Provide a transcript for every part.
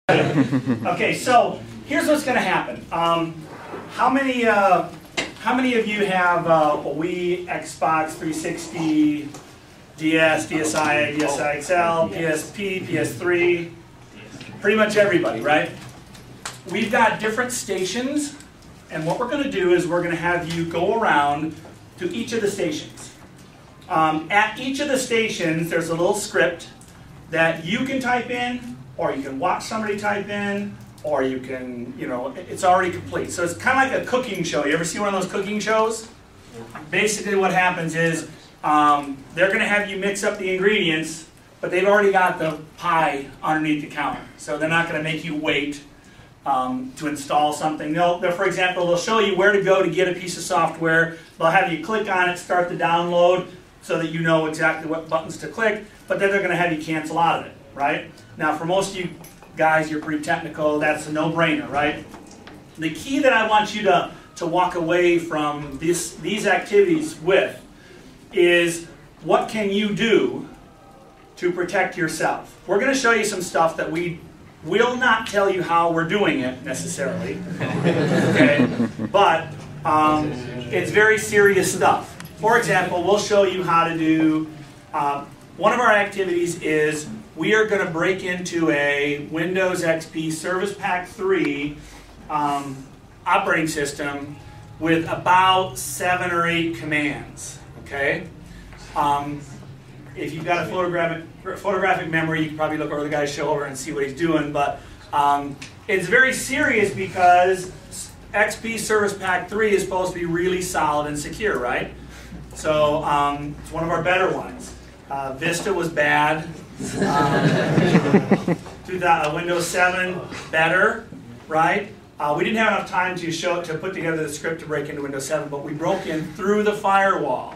Okay, so here's what's going to happen. How many of you have a Wii, Xbox 360, DS, DSi, DSi XL, PSP, PS3? Pretty much everybody, right? We've got different stations, and what we're going to do is we're going to have you go around to each of the stations. At each of the stations, there's a little script that you can type in, or you can watch somebody type in, or you can, it's already complete. So it's kind of like a cooking show. You ever see one of those cooking shows? Basically what happens is they're going to have you mix up the ingredients, but they've already got the pie underneath the counter. So they're not going to make you wait to install something. For example, they'll show you where to go to get a piece of software. They'll have you click on it, start the download, so that you know exactly what buttons to click, but then they're going to have you cancel out of it, right? Now, for most of you guys, you're pretty technical. That's a no-brainer, right? The key that I want you to walk away from these activities with is what can you do to protect yourself. We're going to show you some stuff that we will not tell you how we're doing it necessarily, okay? But it's very serious stuff. For example, we'll show you how to do, one of our activities is we are going to break into a Windows XP Service Pack 3 operating system with about 7 or 8 commands, okay? If you've got a photographic memory, you can probably look over the guy's shoulder and see what he's doing, but it's very serious because XP Service Pack 3 is supposed to be really solid and secure, right? So it's one of our better ones. Vista was bad. Windows 7 better, right? We didn't have enough time to put together the script to break into Windows 7, but we broke in through the firewall.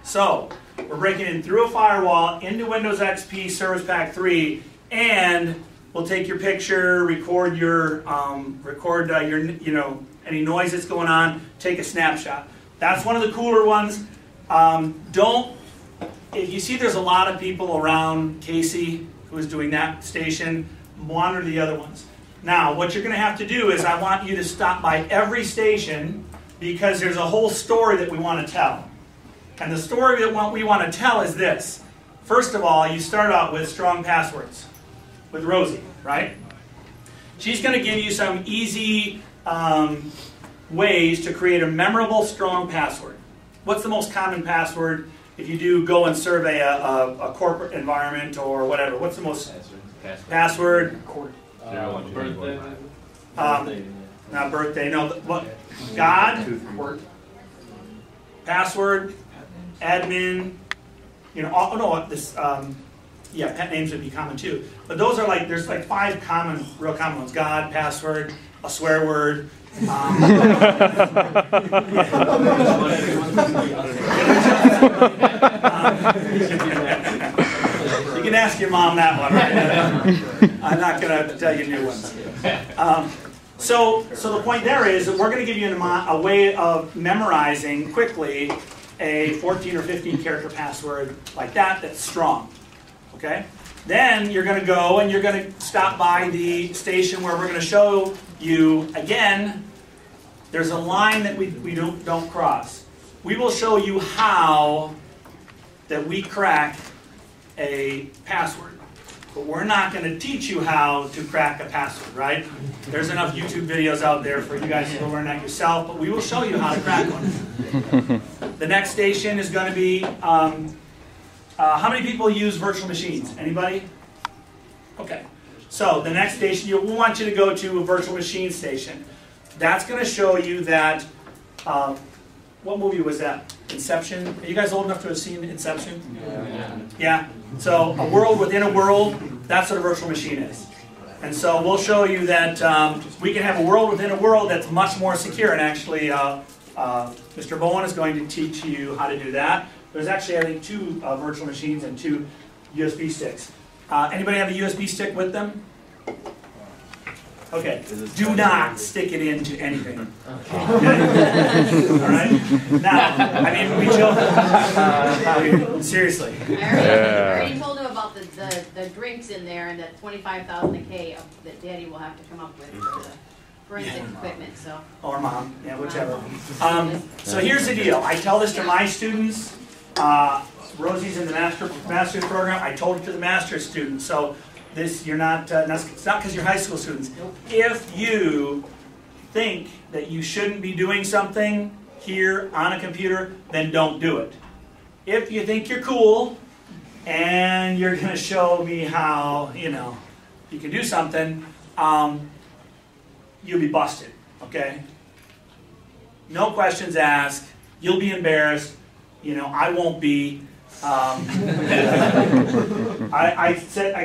So we're breaking in through a firewall into Windows XP Service Pack 3, and we'll take your picture, record your any noise that's going on, take a snapshot. That's one of the cooler ones. If you see there's a lot of people around Casey who is doing that station, monitor the other ones. Now, what you're going to have to do is I want you to stop by every station because there's a whole story that we want to tell. And the story that we want to tell is this. First of all, you start out with strong passwords with Rosie, right? She's going to give you some easy ways to create a memorable, strong password. What's the most common password if you do go and survey a corporate environment or whatever? What's the most password? Birthday. Not birthday. No. What? God. Password. Admin. Yeah, pet names would be common too. But those are there's 5 real common ones. God, password, a swear word. You can ask your mom that one, right? I'm not going to tell you new ones. So the point there is that we're going to give you a way of memorizing quickly a 14 or 15 character password like that that's strong. Okay? Then you're going to go and you're going to stop by the station where we're going to show you, again, there's a line that we don't cross. We will show you how that we crack a password. But we're not going to teach you how to crack a password, right? There's enough YouTube videos out there for you guys to go learn that yourself, but we will show you how to crack one. The next station is going to be, how many people use virtual machines? Anybody? Okay. So the next station, we want you to go to a virtual machine station. That's going to show you that, what movie was that? Inception? Are you guys old enough to have seen Inception? Yeah? So a world within a world, that's what a virtual machine is. And so we'll show you that we can have a world within a world that's much more secure. And actually, Mr. Bowen is going to teach you how to do that. There's actually, I think, 2 virtual machines and 2 USB sticks. Anybody have a USB stick with them? Okay, do not stick it into anything. Okay. All right? Now, I mean, we joke. Seriously. I already told him about the the drinks in there and that $25,000 a K that Daddy will have to come up with for the forensic equipment, so. Or mom, yeah, whichever. So here's the deal. I tell this to my students. Rosie's in the master's program. I told it to the master's students. So this, you're not, it's not because you're high school students. If you think that you shouldn't be doing something here on a computer, then don't do it. If you think you're cool and you're going to show me how, you know, you can do something, you'll be busted, okay? No questions asked. You'll be embarrassed. You know, I won't be. I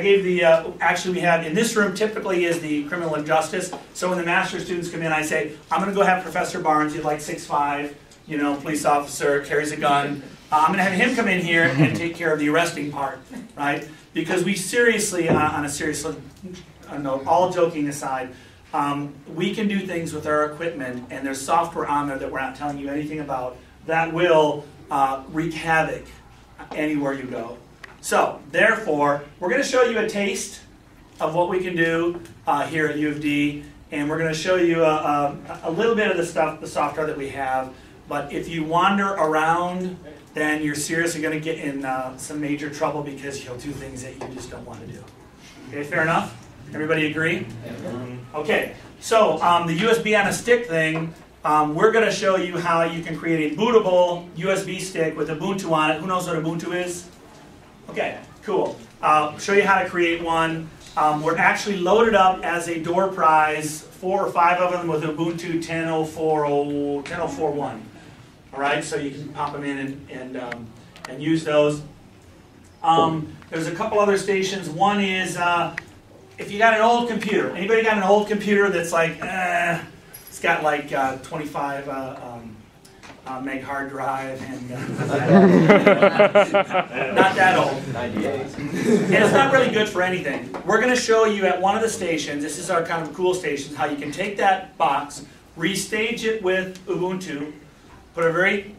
gave the, actually we have, in this room typically is the criminal and justice. So when the master's students come in, I say, I'm going to go have Professor Barnes, he's like 6'5", you know, police officer, carries a gun. I'm going to have him come in here and take care of the arresting part, right? Because we seriously, on a serious note, all joking aside, we can do things with our equipment, and there's software on there that we're not telling you anything about that will wreak havoc anywhere you go. So, therefore, we're going to show you a taste of what we can do here at U of D, and we're going to show you a little bit of the stuff, the software that we have. But if you wander around, then you're seriously going to get in some major trouble because you'll do things that you just don't want to do. Okay, fair enough? Everybody agree? Okay, so the USB on a stick thing, we're going to show you how you can create a bootable USB stick with Ubuntu on it. Who knows what Ubuntu is? Okay, cool. Show you how to create one. We're actually loaded up as a door prize, 4 or 5 of them with Ubuntu 10.04.1. All right, so you can pop them in and use those. There's a couple other stations. One is if you got an old computer. Anybody got an old computer that's like, it's got like 25 meg hard drive and not that old. 98. And it's not really good for anything. We're going to show you at one of the stations, this is our kind of cool stations, how you can take that box, restage it with Ubuntu, put a very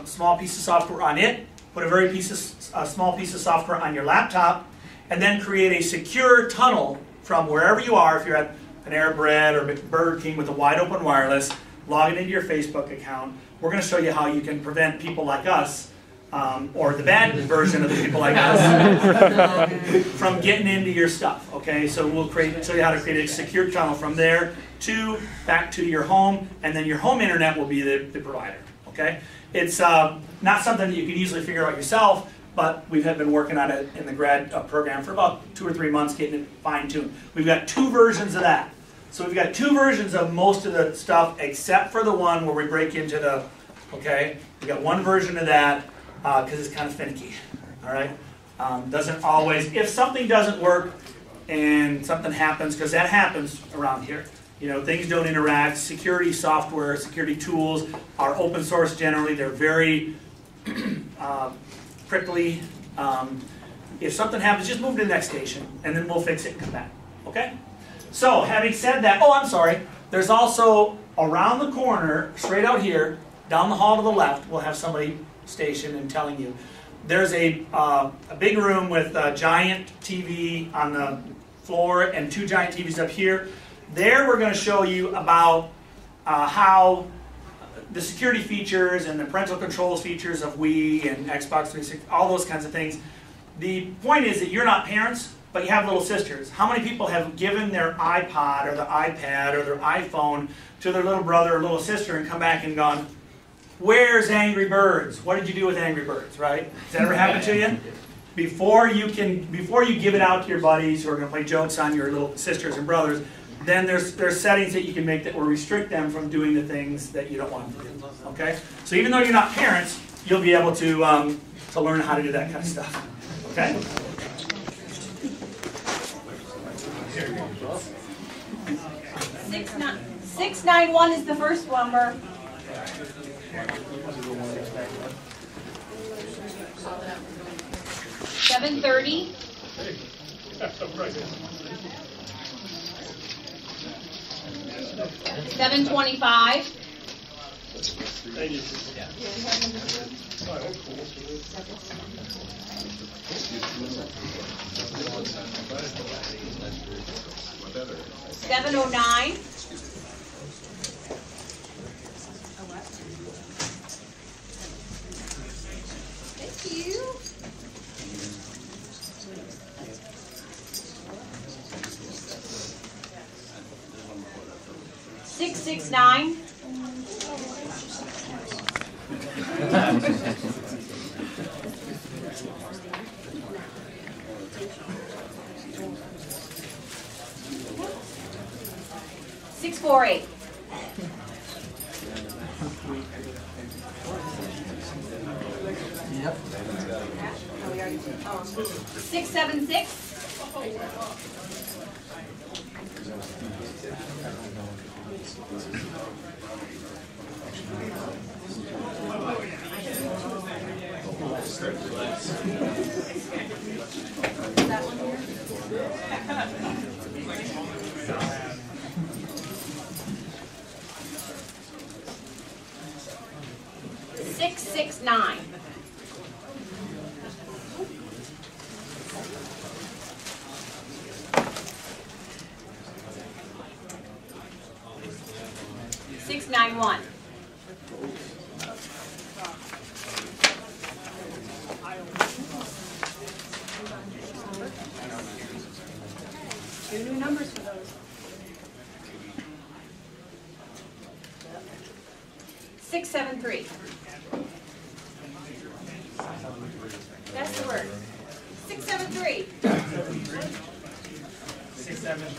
small piece of software on it, put a very small piece of software on your laptop, and then create a secure tunnel from wherever you are. If you're at Panera Bread or Burger King with a wide open wireless, log it into your Facebook account. We're going to show you how you can prevent people like us, or the bad version of the people like us, from getting into your stuff. Okay, so we'll show you how to create a secure tunnel from there to back to your home, and then your home internet will be the provider. Okay, it's not something that you can easily figure out yourself, but we've been working on it in the grad program for about 2 or 3 months, getting it fine-tuned. We've got 2 versions of that. So we've got 2 versions of most of the stuff, except for the one where we break into the, okay? We've got 1 version of that, because it's kind of finicky, all right? Doesn't always, if something doesn't work and something happens, because that happens around here, you know, things don't interact, security software, security tools are open source generally, they're very prickly. If something happens, just move to the next station, and then we'll fix it and come back, okay? So, having said that, oh, I'm sorry, there's also around the corner, straight out here, down the hall to the left, we'll have somebody stationed and telling you. There's a big room with a giant TV on the floor and 2 giant TVs up here. There we're going to show you about how the security features and the parental controls features of Wii and Xbox 360, all those kinds of things. The point is that you're not parents, but you have little sisters. How many people have given their iPod or their iPad or their iPhone to their little brother or little sister and come back and gone, where's Angry Birds? What did you do with Angry Birds, right? Has that ever happened to you? Before you give it out to your buddies who are going to play jokes on your little sisters and brothers, then there's settings that you can make that will restrict them from doing the things that you don't want them to do. Okay? So even though you're not parents, you'll be able to learn how to do that kind of stuff. Okay? 691 is the first number. 730. 725. Thank you. Oh, that's cool. 709. Thank you. 669. Six, 4, 8. Yep. 6, 7, 6. 6, 6, 9. 6, 9, 1. 2 new numbers for those. 6, 7, 3. That's the word. 6, 7, 3. 6, 7, 3.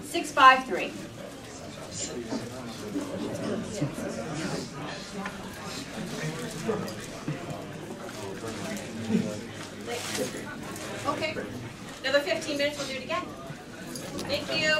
6, 5, 3. Okay. Another 15 minutes, we'll do it again. Thank you.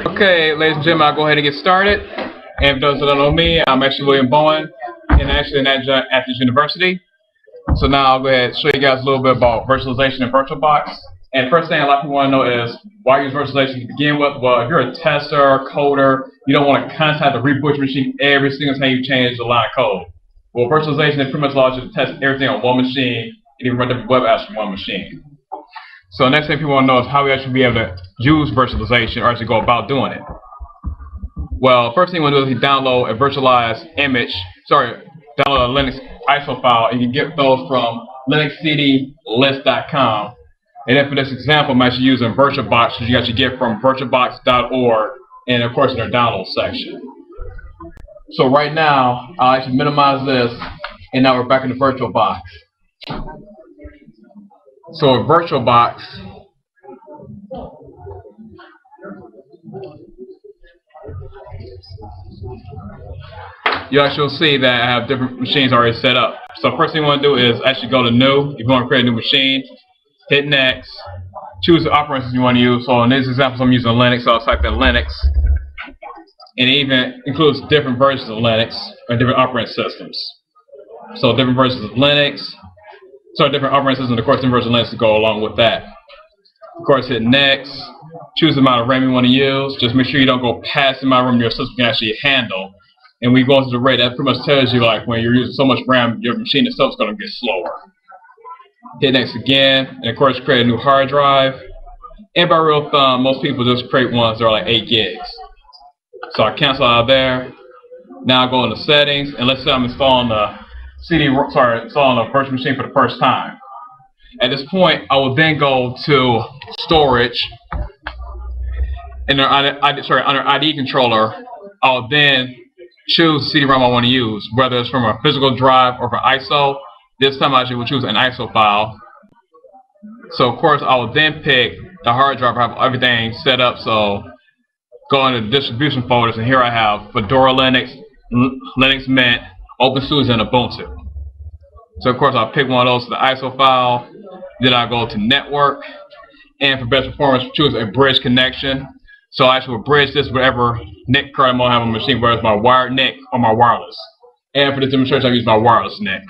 Okay, ladies and gentlemen, I'll go ahead and get started. And for those that don't know me, I'm actually William Bowen, and actually an adjunct at this university. So now I'll go ahead and show you guys a little bit about virtualization and Virtualbox. And first thing a lot of people want to know is, why use virtualization to begin with? Well, if you're a tester or coder, you don't want to contact the reboot machine every single time you change a line of code. Well, virtualization pretty much allows you to test everything on one machine and even run different web apps from one machine. So the next thing people want to know is how we actually be able to use virtualization or actually go about doing it. Well, first thing you want to do is you download a virtualized image, download a Linux ISO file, and you can get those from linuxcdlist.com. And then for this example, I'm actually using Virtualbox, which you actually get from virtualbox.org, and of course in their download section. So right now, I'll actually minimize this, and now we're back in the Virtualbox. So with Virtualbox, you actually see that I have different machines already set up. So first thing you want to do is actually go to New. If you want to create a new machine, hit Next, choose the operating system you want to use. So in this example, I'm using Linux, so I'll type in Linux. And it even includes different versions of Linux or different operating systems. So different versions of Linux. So different operating systems, of course, different versions of Linux to go along with that. Of course, hit Next. Choose the amount of RAM you want to use. Just make sure you don't go past the amount of RAM your system can actually handle. And we go into the rate. That pretty much tells you, like, when you're using so much RAM, your machine itself is going to get slower. Hit Next again. And of course, create a new hard drive. And by rule of thumb, most people just create ones that are like 8 gigs. So I cancel out of there. Now I go into settings. And let's say I'm installing the installing a virtual machine for the first time. At this point, I will then go to storage, and under ID controller, I'll then choose the CD-ROM I want to use, whether it's from a physical drive or from ISO. This time I will choose an ISO file. So of course, I will then pick the hard drive. I have everything set up. So go into the distribution folders, and here I have Fedora Linux, Linux Mint, OpenSUSE, and Ubuntu. So of course I'll pick one of those to the ISO file, Then I go to network, and for best performance, choose a bridge connection. So I actually will bridge this whatever NIC card I'm going to have on my machine, whether it's my wired NIC or my wireless. And for this demonstration, I use my wireless NIC.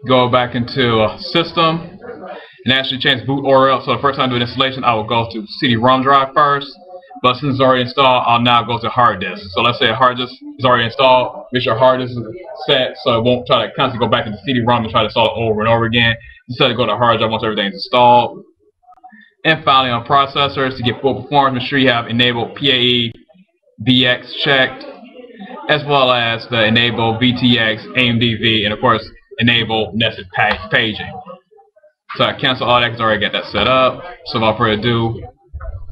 Go back into system and actually change boot URL. So the first time I do an installation, I will go to CD-ROM drive first. But since it's already installed, I'll now go to hard disk. So let's say a hard disk is already installed. Make sure hard disk is set so it won't try to constantly go back into CD-ROM and try to install it over and over again. Instead of go to hard drive once everything's installed. And finally on processors, to get full performance, make sure you have enabled PAE VX checked, as well as the enable VTX AMDV, and of course enable nested paging. So I cancel all that because I already got that set up. So without further ado,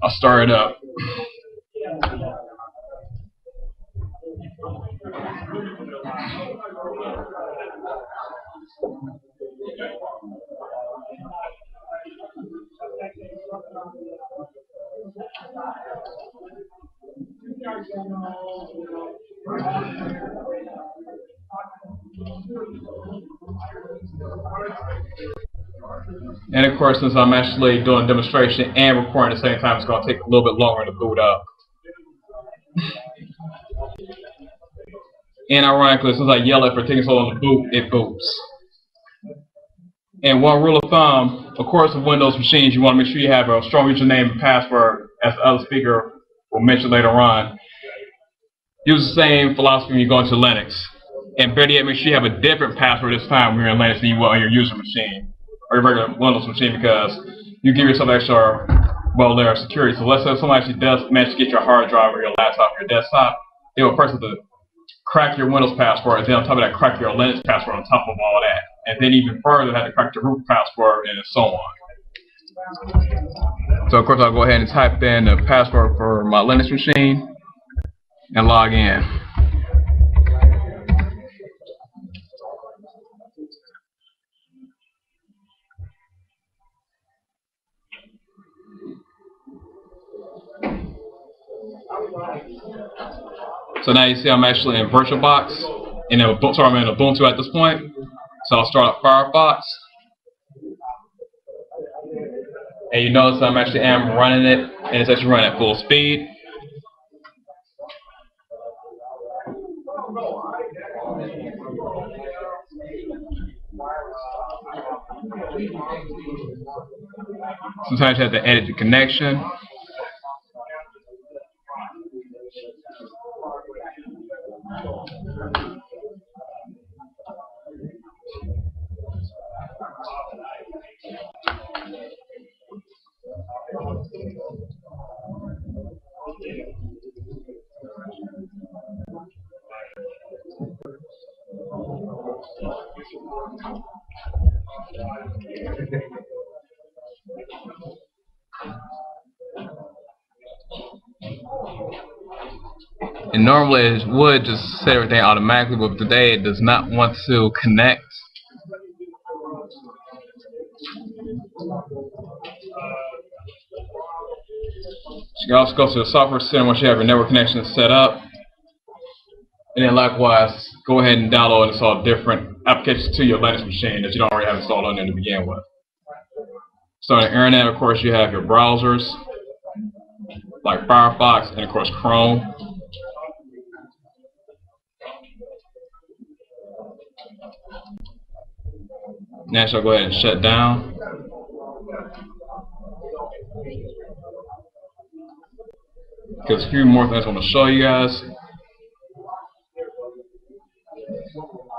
I'll start it up. And of course, since I'm actually doing a demonstration and recording at the same time, it's going to take a little bit longer to boot up. And ironically, since I yell at for taking so long to boot, it boots. And one rule of thumb, of course, with Windows machines, you want to make sure you have a strong username and password, as the other speaker will mention later on. Use the same philosophy when you go into Linux. And better yet, make sure you have a different password this time when you're in Linux than you will on your user machine or your regular Windows machine, because you give yourself extra layer of security. So let's say if someone actually does manage to get your hard drive or your laptop or your desktop, they will first have to crack your Windows password, and then on top of that, crack your Linux password on top of all that. And then even further, have to crack your root password and so on. So of course, I'll go ahead and type in the password for my Linux machine and log in. So now you see I'm actually in Virtualbox, and I'm in Ubuntu at this point. So I'll start up Firefox, and you notice I'm actually running it, and it's actually running at full speed. Sometimes you have to edit the connection. And normally it would just set everything automatically, but today it does not want to connect. You can also go to the software center once you have your network connection set up. And then likewise, go ahead and download and install different applications to your Linux machine that you don't already have installed on there to begin with. So on the internet, of course, you have your browsers, like Firefox and of course Chrome. Next, I'll go ahead and shut down. Because a few more things I want to show you guys.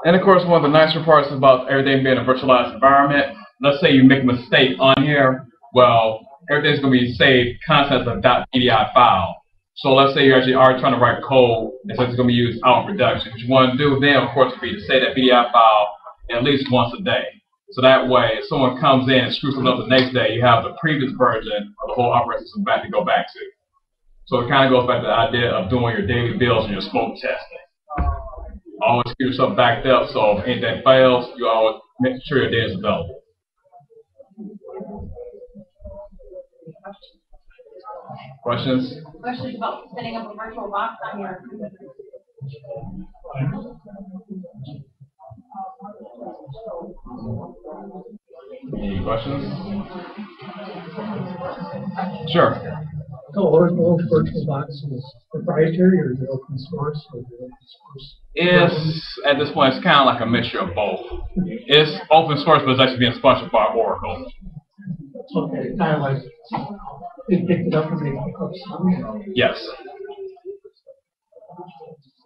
And of course, one of the nicer parts about everything being a virtualized environment, let's say you make a mistake on here, well, everything's going to be saved content as a .pdi file. So let's say you actually are trying to write code, and so it's going to be used out in production. What you want to do then, of course, would be to save that PDI file at least once a day. So that way, if someone comes in and screws something up the next day, you have the previous version of the whole operating system back to go back to. So it kind of goes back to the idea of doing your daily builds and your smoke testing. Always keep yourself backed up, so if anything fails, you always make sure your data is available. Questions? Questions about setting up a Virtualbox on your computer? Any questions? Sure. So Oracle Virtualbox is proprietary or is it open source? Or is it open source? It's, at this point, it's kind of like a mixture of both. It's open source, but it's actually being sponsored by Oracle. Okay, kind of like they picked it up and they pick up some. Yes.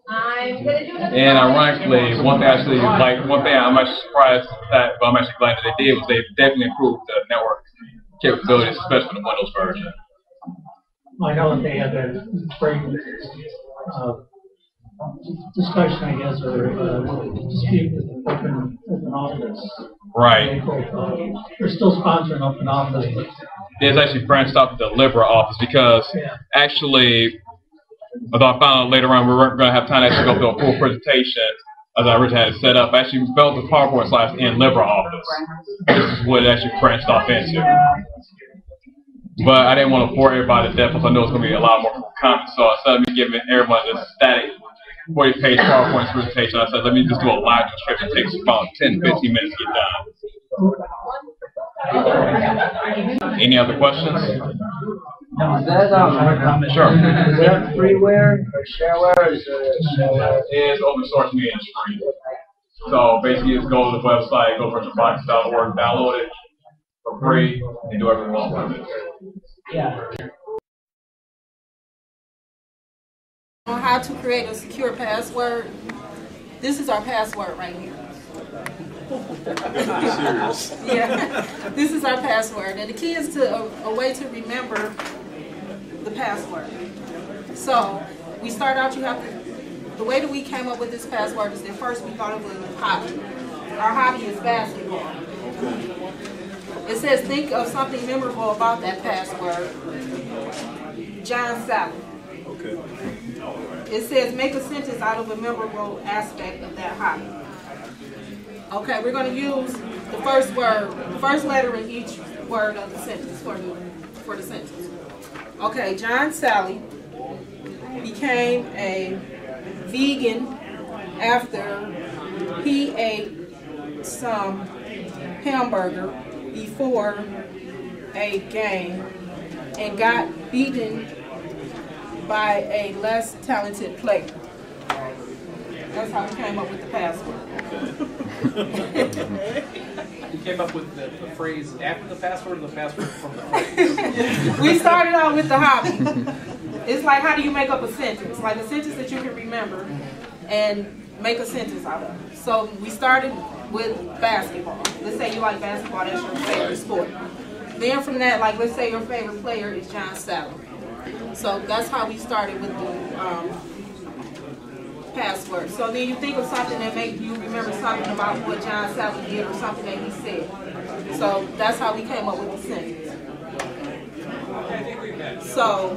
I'm gonna do another. And ironically, one thing I'm actually surprised at, but I'm actually glad that they did, was they definitely improved the network capabilities, especially for the Windows version. I know that they had that great discussion, I guess, or dispute with Open Office. Right. They're still sponsoring Open Office, but It's actually branched off to LibreOffice because actually, although I found out later on we weren't going to have time to actually go through a full presentation as I originally had it set up, I actually built the PowerPoint slides in LibreOffice. This is what it actually branched off into. But I didn't want to bore everybody to death because I know it's going to be a lot more comments. So instead of me giving everybody this static 40-page PowerPoint presentation, I said, let me just do a live description. It takes about 10 to 15 minutes to get done. Any other questions? Is that Sure. Is that freeware or shareware? Or is it shareware? It's open source means free. So basically, just go to the website, go to virtualbox.org, download it for free, and do whatever you want with it. Yeah. On how to create a secure password. This is our password right here. Yeah, this is our password, and the key is to a way to remember the password. So we start out. The way that we came up with this password is that first we thought it was a hobby. Our hobby is basketball. It says think of something memorable about that password. John Sally. Okay. It says make a sentence out of a memorable aspect of that hobby. Okay, we're going to use the first word, the first letter in each word of the sentence for the sentence. Okay, John Sally became a vegan after he ate some hamburger before a game and got beaten by a less talented player. That's how we came up with the password. You came up with the phrase after the password or the password from the phrase? We started out with the hobby. It's like, how do you make up a sentence? Like a sentence that you can remember and make a sentence out of. So we started with basketball. Let's say you like basketball, that's your favorite sport. Then from that, like let's say your favorite player is John Sally. So that's how we started with the password. So then you think of something that make you remember something about what John Sally did or something that he said. So that's how we came up with the sentence. So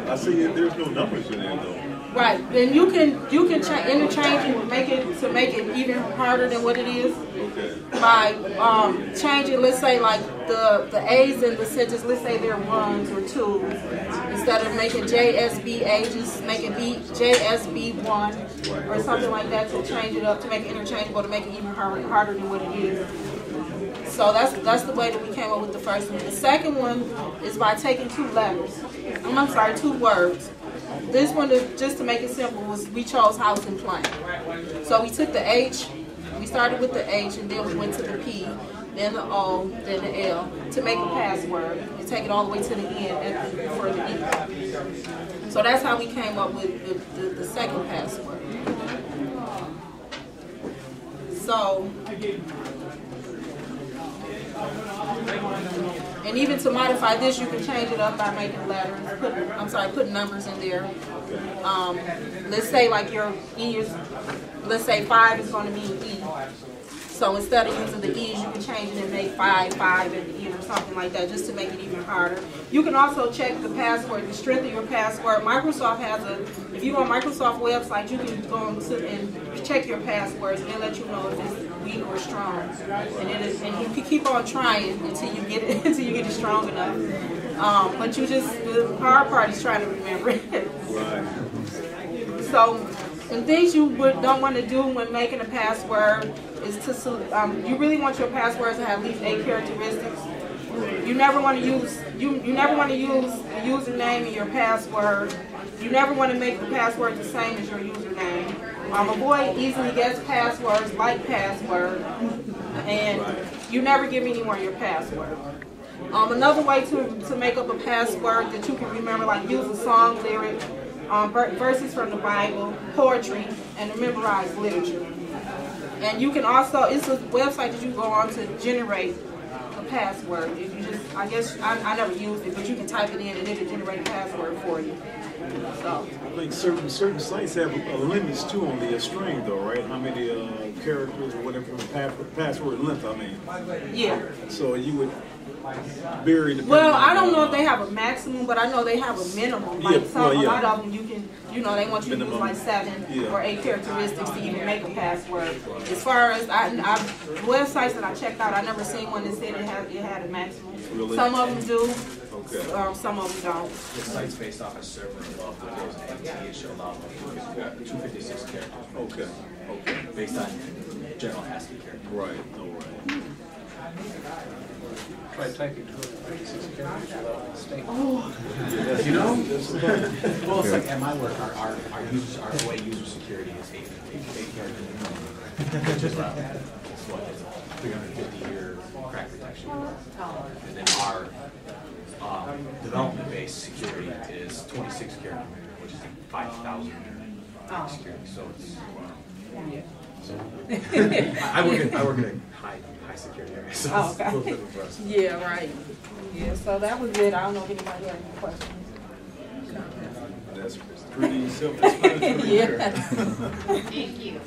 I see there's no numbers in there though. right, then you can interchange and make it even harder than what it is. Okay. By changing, let's say like the A's in the sentence, let's say they're ones or twos. Instead of making JSBA, just make it JSB1 or something like that to change it up, to make it interchangeable, to make it even harder than what it is. So that's the way that we came up with the first one. The second one is by taking two words. This one, is, just to make it simple, was we chose house and plane. So we took the H, we started with the H, and then we went to the P, then the O, then the L, to make a password, and take it all the way to the end for the E. So that's how we came up with the second password. So, and even to modify this, you can change it up by making letters, putting numbers in there. Let's say like your E is, let's say 5 is going to be E. So instead of using the E's, you can change it and make 5 and the E or something like that, just to make it even harder. You can also check the password, the strength of your password. Microsoft has if you go on Microsoft website, you can go and check your passwords and they'll let you know if it's weak or strong. And you can keep on trying until you get it strong enough. But the hard part is trying to remember it. So, and things you don't want to do when making a password is you really want your passwords to have at least 8 characteristics. You never want to use you never want to use the username in your password. You never want to make the password the same as your username. Avoid easily guessed passwords like password, and you never give anyone your password. Another way to make up a password that you can remember, like use a song lyric, verses from the Bible, poetry, and to memorize literature. And you can also, it's a website that you go on to generate a password. If you just, I guess, I never used it, but you can type it in and it'll generate a password for you. So. I think certain sites have limits too on the string though, right? How many characters or whatever password length, I mean. Yeah. So you would vary the. Well, I don't know if they have a maximum, but I know they have a minimum. Like a lot of them, you can, they want you to use like 7 or 8 characteristics to even make a password. As far as the websites that I checked out, I never seen one that said it had a maximum. Really? Some of them do. Okay. Some of them don't. The site's based off a server involved with those NT, it should allow 256 characters. Okay. Okay. Based on general ASCII characters. Right. All right. Try typing 256 characters without a mistake. Well, it's like at my work, our way user security is 8 characters. Which is around, it's what, it's a 350-year crack protection. And then our development-based security is 26 characters, which is 5,000 security. So it's So I work in a high security area. So it's a little bit of a process. Yeah, right. Yeah, so that was it. I don't know if anybody had any questions. That's pretty self-explanatory. Yeah. Thank you.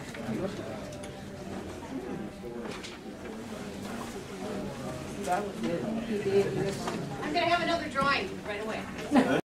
That was it. He did. I'm gonna have another drawing right away.